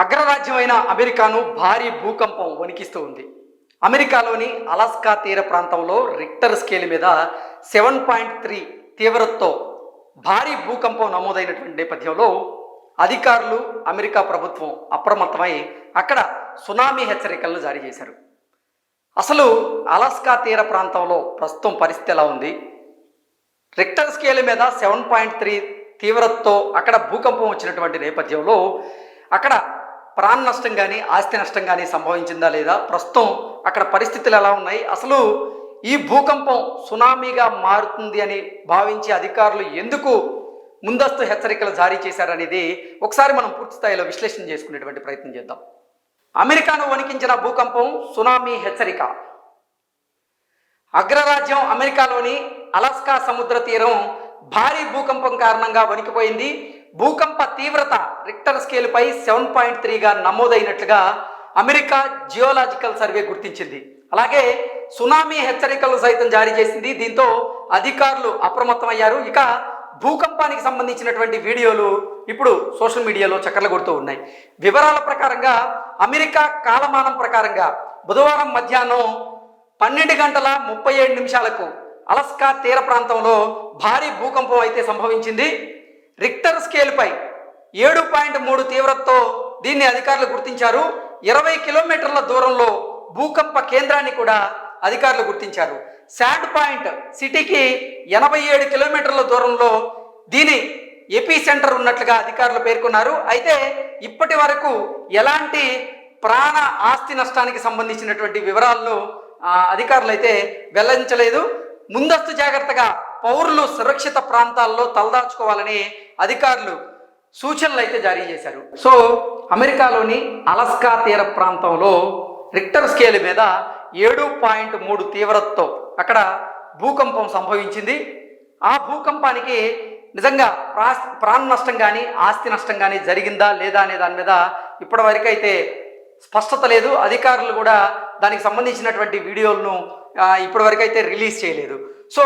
అగ్రరాజ్యమైన అమెరికాను భారీ భూకంపం వణికిస్తూ ఉంది. అమెరికాలోని అలాస్కా తీర ప్రాంతంలో రిక్టర్ స్కేల్ మీద 7.3 తీవ్రతతో భారీ భూకంపం నమోదైనటువంటి నేపథ్యంలో అధికారులు, అమెరికా ప్రభుత్వం అప్రమత్తమై అక్కడ సునామీ హెచ్చరికలను జారీ చేశారు. అసలు అలాస్కా తీర ప్రాంతంలో ప్రస్తుతం పరిస్థితి ఎలా ఉంది? రిక్టర్ స్కేల్ మీద 7.3 తీవ్రతతో అక్కడ భూకంపం వచ్చినటువంటి నేపథ్యంలో అక్కడ ప్రాణ నష్టం కానీ ఆస్తి నష్టం కానీ సంభవించిందా లేదా, ప్రస్తుతం అక్కడ పరిస్థితులు ఎలా ఉన్నాయి, అసలు ఈ భూకంపం సునామీగా మారుతుంది అని భావించి అధికారులు ఎందుకు ముందస్తు హెచ్చరికలు జారీ చేశారనేది ఒకసారి మనం పూర్తి స్థాయిలో విశ్లేషణ చేసుకునేటువంటి ప్రయత్నం చేద్దాం. అమెరికాను వణికించిన భూకంపం సునామీ హెచ్చరిక. అగ్రరాజ్యం అమెరికాలోని అలాస్కా సముద్ర తీరం భారీ భూకంపం కారణంగా వణికిపోయింది. భూకంప తీవ్రత రిక్టర్ స్కేల్పై 7.3గా నమోదైనట్లుగా అమెరికా జియోలాజికల్ సర్వే గుర్తించింది. అలాగే సునామీ హెచ్చరికలు సైతం జారీ చేసింది. దీంతో అధికారులు అప్రమత్తమయ్యారు. ఇక భూకంపానికి సంబంధించినటువంటి వీడియోలు ఇప్పుడు సోషల్ మీడియాలో చక్కర్లు కొడుతూ ఉన్నాయి. వివరాల ప్రకారంగా అమెరికా కాలమానం ప్రకారంగా బుధవారం మధ్యాహ్నం 12:37 అలాస్కా తీర ప్రాంతంలో భారీ భూకంపం అయితే సంభవించింది. రిక్టర్ స్కేల్పై 7.3 తీవ్రతతో దీన్ని అధికారులు గుర్తించారు. 20 కిలోమీటర్ల దూరంలో భూకంప కేంద్రాన్ని కూడా అధికారులు గుర్తించారు. శాండ్ పాయింట్ సిటీకి 87 కిలోమీటర్ల దూరంలో దీని ఎపీ సెంటర్ ఉన్నట్లుగా అధికారులు పేర్కొన్నారు. అయితే ఇప్పటి వరకు ఎలాంటి ప్రాణ ఆస్తి నష్టానికి సంబంధించినటువంటి వివరాలను అధికారులు అయితే వెల్లడించలేదు. ముందస్తు జాగ్రత్తగా పౌరులు సురక్షిత ప్రాంతాల్లో తలదాచుకోవాలని అధికారులు సూచనలు అయితే జారీ చేశారు. సో అమెరికాలోని అలాస్కా తీర ప్రాంతంలో రిక్టర్ స్కేల్ మీద 7.3 తీవ్రతతో అక్కడ భూకంపం సంభవించింది. ఆ భూకంపానికి నిజంగా ప్రాణ నష్టం కానీ ఆస్తి నష్టం కానీ జరిగిందా లేదా అనే దాని మీద ఇప్పటి వరకు అయితే స్పష్టత లేదు. అధికారులు కూడా దానికి సంబంధించినటువంటి వీడియోలను ఇప్పటి వరకు అయితే రిలీజ్ చేయలేదు. సో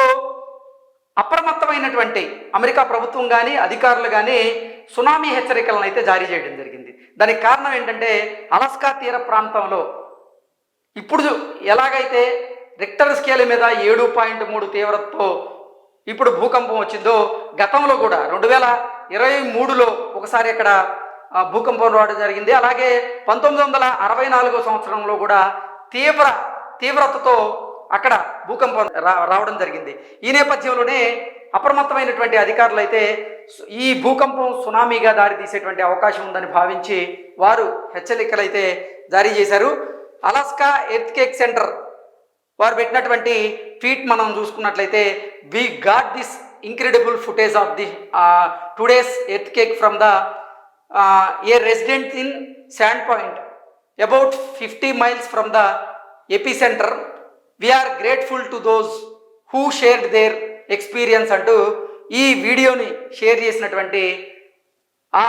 అప్రమత్తమైనటువంటి అమెరికా ప్రభుత్వం కానీ అధికారులు కానీ సునామీ హెచ్చరికలను అయితే జారీ చేయడం జరిగింది. దానికి కారణం ఏంటంటే అలాస్కా తీర ప్రాంతంలో ఇప్పుడు ఎలాగైతే రిక్టర్ స్కేల్ మీద 7.3 తీవ్రతతో ఇప్పుడు భూకంపం వచ్చిందో, గతంలో కూడా 2023లో ఒకసారి అక్కడ భూకంపం రావడం జరిగింది. అలాగే 1964 సంవత్సరంలో కూడా తీవ్రతతో అక్కడ భూకంపం రావడం జరిగింది. ఈ నేపథ్యంలోనే అప్రమత్తమైనటువంటి అధికారులు అయితే ఈ భూకంపం సునామీగా దారితీసేటువంటి అవకాశం ఉందని భావించి వారు హెచ్చరికలు అయితే జారీ చేశారు. అలాస్కా ఎర్త్క్వేక్ సెంటర్ వారు పెట్టినటువంటి ట్వీట్ మనం చూసుకున్నట్లయితే, we got this incredible footage of the today's earthquake from the a resident in sand point about 50 miles from the epicentre. We are grateful to those who shared their experience అంటూ ఈ వీడియోని share చేసినటువంటి ఆ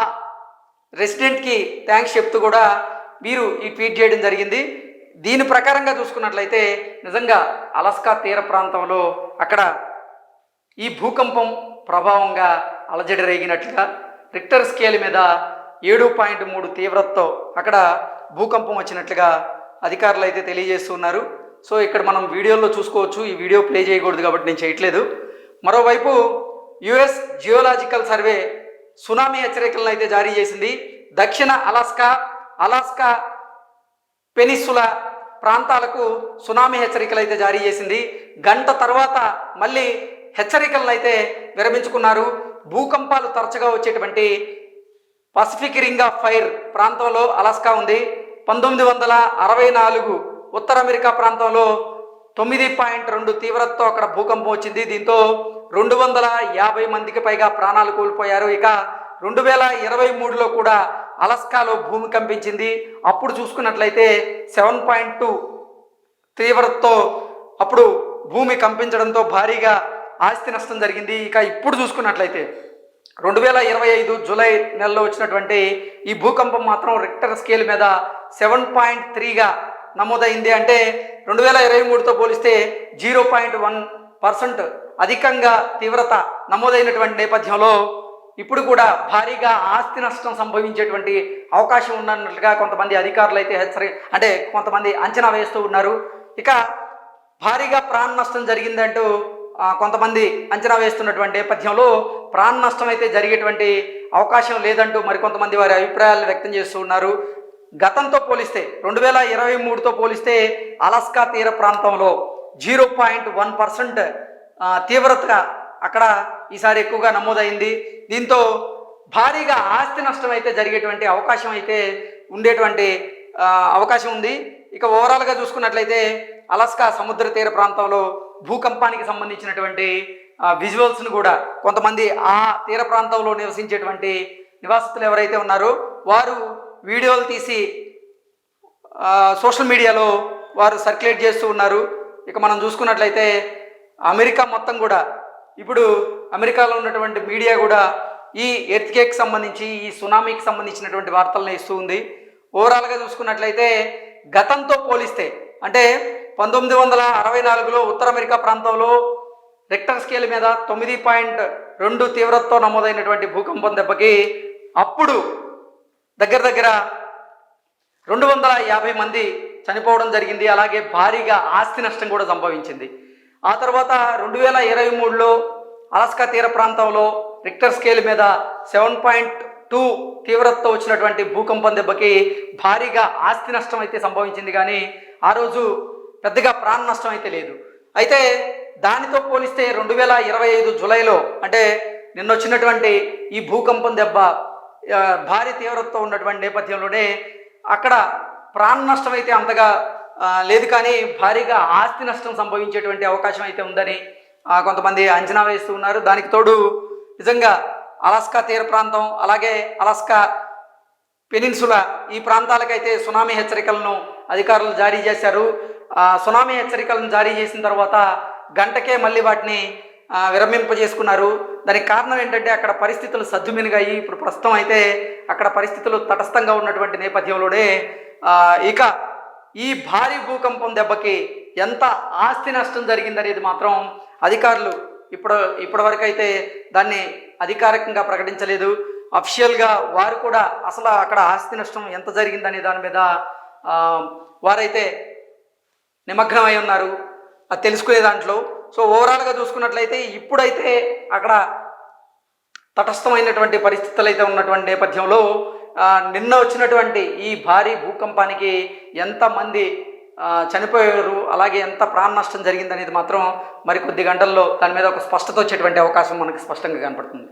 రెసిడెంట్కి thanks చెప్తూ కూడా వీరు ఈ tweet చేయడం జరిగింది. దీని ప్రకారంగా చూసుకున్నట్లయితే నిజంగా అలాస్కా తీర ప్రాంతంలో అక్కడ ఈ భూకంపం ప్రభావంగా అలజడి రేగినట్లుగా రిక్టర్ స్కేల్ మీద 7.3 తీవ్రతతో అక్కడ భూకంపం వచ్చినట్లుగా అధికారులు అయితే తెలియజేస్తున్నారు. సో ఇక్కడ మనం వీడియోలో చూసుకోవచ్చు. ఈ వీడియో ప్లే చేయకూడదు కాబట్టి నేను చేయట్లేదు. మరోవైపు యుఎస్ జియోలాజికల్ సర్వే సునామీ హెచ్చరికలను అయితే జారీ చేసింది. దక్షిణ అలాస్కా పెనిన్సులా ప్రాంతాలకు సునామీ హెచ్చరికలు అయితే జారీ చేసింది. గంట తర్వాత మళ్ళీ హెచ్చరికలను అయితే విరమించుకున్నారు. భూకంపాలు తరచుగా వచ్చేటువంటి పసిఫిక్ రింగ్ ఆఫ్ ఫైర్ ప్రాంతంలో అలాస్కా ఉంది. 1964 ఉత్తర అమెరికా ప్రాంతంలో 9.2 తీవ్రతతో అక్కడ భూకంపం వచ్చింది. దీంతో 250 మందికి పైగా ప్రాణాలు కోల్పోయారు. ఇక 2023లో కూడా అలాస్కాలో భూమి కంపించింది. అప్పుడు చూసుకున్నట్లయితే 7.2 తీవ్రతతో అప్పుడు భూమి కంపించడంతో భారీగా ఆస్తి నష్టం జరిగింది. ఇక ఇప్పుడు చూసుకున్నట్లయితే 2025 జూలై నెలలో వచ్చినటువంటి ఈ భూకంపం మాత్రం రిక్టర్ స్కేల్ మీద 7.3గా నమోదైంది. అంటే 2023తో పోలిస్తే 0.1% అధికంగా తీవ్రత నమోదైనటువంటి నేపథ్యంలో ఇప్పుడు కూడా భారీగా ఆస్తి నష్టం సంభవించేటువంటి అవకాశం ఉన్నట్లుగా కొంతమంది అధికారులు అయితే అంటే కొంతమంది అంచనా వేస్తూ ఉన్నారు. ఇక భారీగా ప్రాణ నష్టం జరిగిందంటూ కొంతమంది అంచనా వేస్తున్నటువంటి నేపథ్యంలో ప్రాణ నష్టం అయితే జరిగేటువంటి అవకాశం లేదంటూ మరికొంతమంది వారి అభిప్రాయాలు వ్యక్తం చేస్తూ ఉన్నారు. గతంతో పోలిస్తే 2023తో పోలిస్తే అలాస్కా తీర ప్రాంతంలో 0.1% తీవ్రత అక్కడ ఈసారి ఎక్కువగా నమోదైంది. దీంతో భారీగా ఆస్తి నష్టం అయితే జరిగేటువంటి అవకాశం అయితే ఉండేటువంటి అవకాశం ఉంది. ఇక ఓవరాల్గా చూసుకున్నట్లయితే అలాస్కా సముద్ర తీర ప్రాంతంలో భూకంపానికి సంబంధించినటువంటి విజువల్స్ను కూడా కొంతమంది ఆ తీర ప్రాంతంలో నివసించేటువంటి నివాసితులు ఎవరైతే ఉన్నారో వారు వీడియోలు తీసి సోషల్ మీడియాలో వారు సర్క్యులేట్ చేస్తూ ఉన్నారు. ఇక మనం చూసుకున్నట్లయితే అమెరికా మొత్తం కూడా ఇప్పుడు అమెరికాలో ఉన్నటువంటి మీడియా కూడా ఈ ఎర్త్కేక్ సంబంధించి ఈ సునామీకి సంబంధించినటువంటి వార్తలను ఇస్తూ ఉంది. ఓవరాల్గా చూసుకున్నట్లయితే గతంతో పోలిస్తే అంటే 1964లో ఉత్తర అమెరికా ప్రాంతంలో రిక్టర్ స్కేల్ మీద 9.2 తీవ్రతతో నమోదైనటువంటి భూకంపం దెబ్బకి అప్పుడు దగ్గర 250 మంది చనిపోవడం జరిగింది. అలాగే భారీగా ఆస్తి నష్టం కూడా సంభవించింది. ఆ తర్వాత 2023లో అలాస్కా తీర ప్రాంతంలో రిక్టర్ స్కేల్ మీద 7.2 తీవ్రతతో వచ్చినటువంటి భూకంపం దెబ్బకి భారీగా ఆస్తి నష్టం అయితే సంభవించింది. కానీ ఆ రోజు పెద్దగా ప్రాణ నష్టం అయితే లేదు. అయితే దానితో పోలిస్తే 2025 జూలైలో అంటే నిన్న వచ్చినటువంటి ఈ భూకంపం దెబ్బ భారీ తీవ్రతతో ఉన్నటువంటి నేపథ్యంలోనే అక్కడ ప్రాణ నష్టం అయితే అంతగా లేదు, కానీ భారీగా ఆస్తి నష్టం సంభవించేటువంటి అవకాశం అయితే ఉందని కొంతమంది అంచనా వేస్తూ ఉన్నారు. దానికి తోడు నిజంగా అలాస్కా తీర ప్రాంతం అలాగే అలాస్కా పెనిన్సులా ఈ ప్రాంతాలకైతే సునామీ హెచ్చరికలను అధికారులు జారీ చేశారు. సునామీ హెచ్చరికలను జారీ చేసిన తర్వాత గంటకే మళ్ళీ వాటిని విరమింపజేసుకున్నారు. దానికి కారణం ఏంటంటే అక్కడ పరిస్థితులు సద్దుమినిగాయి. ఇప్పుడు ప్రస్తుతం అయితే అక్కడ పరిస్థితులు తటస్థంగా ఉన్నటువంటి నేపథ్యంలోనే ఇక ఈ భారీ భూకంపం దెబ్బకి ఎంత ఆస్తి నష్టం జరిగిందనేది మాత్రం అధికారులు ఇప్పటివరకు అయితే దాన్ని అధికారికంగా ప్రకటించలేదు. అఫిషియల్గా వారు కూడా అసలు అక్కడ ఆస్తి నష్టం ఎంత జరిగిందనే దాని మీద వారైతే నిమగ్నమై ఉన్నారు అది తెలుసుకునే దాంట్లో. సో ఓవరాల్గా చూసుకున్నట్లయితే ఇప్పుడైతే అక్కడ తటస్థమైనటువంటి పరిస్థితులు అయితే ఉన్నటువంటి నేపథ్యంలో నిన్న వచ్చినటువంటి ఈ భారీ భూకంపానికి ఎంతమంది చనిపోయారు అలాగే ఎంత ప్రాణ నష్టం జరిగిందనేది మాత్రం మరికొద్ది గంటల్లో దాని మీద ఒక స్పష్టత వచ్చేటువంటి అవకాశం మనకు స్పష్టంగా కనపడుతుంది.